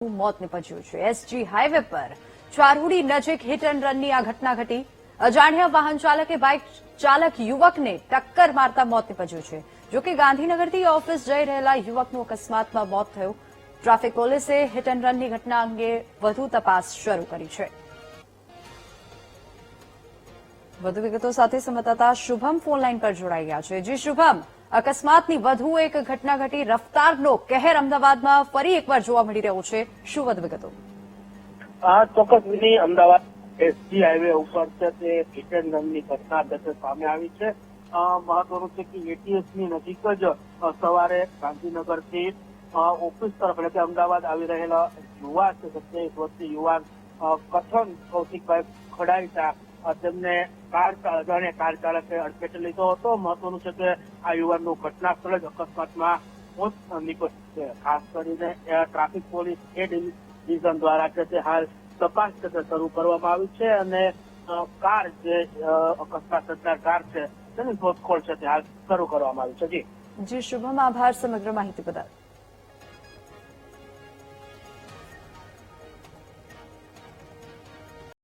મોત નીપજ્યું છે। એસજી હાઈવે પર ચારુડી નજીક હિટ એન્ડ રનની આ ઘટના ઘટી। અજાણ્યા વાહન ચાલકે બાઇક ચાલક યુવકને ટક્કર મારતા મોત નીપજ્યું છે। જોકે ગાંધીનગરથી ઓફિસ જઈ રહેલા યુવકનું અકસ્માતમાં મોત થયું। ટ્રાફિક પોલીસે હિટ એન્ડ રનની ઘટના અંગે વધુ તપાસ શરૂ કરી છે। વધુ વિગતો સાથે સંવાદદાતા શુભમ ફોનલાઈન પર જોડાઈ ગયા છે। જી શુભમ, અકસ્માતની વધુ એક ઘટના ઘટી, રફતારનો કહેર અમદાવાદમાં ફરી એકવાર જોવા મળી રહ્યો છે। શું વધુ વિગતો? આ ચોક્કસ વિની અમદાવાદ એસજી હાઈવે ઉપર છે તે હિટ એન્ડ રનની ઘટના સામે આવી છે। મહત્વનું છે કે એટીએસની નજીક જ સવારે ગાંધીનગરથી ઓફિસ તરફ એટલે કે અમદાવાદ આવી રહેલા યુવાન છે 27 વર્ષીય યુવાન કથન કૌશિકભાઈ ખડાઈતા તેમને અજાણ્યા કાર ચાલકે અડફેટે લીધો હતો। મહત્વનું છે કે આ યુવાનનું ઘટના સ્થળે જ અકસ્માતમાં મોત નીપજ્યું છે। ખાસ કરીને ટ્રાફિક પોલીસ એ ડિવિઝન દ્વારા છે તે હાલ તપાસ શરૂ કરવામાં આવી છે અને કાર જે અકસ્માત સર્જનાર કાર છે તેની શોધખોળ છે તે હાલ શરૂ કરવામાં આવી છે। જી શુભમ, આભાર સમગ્ર માહિતી બદલ।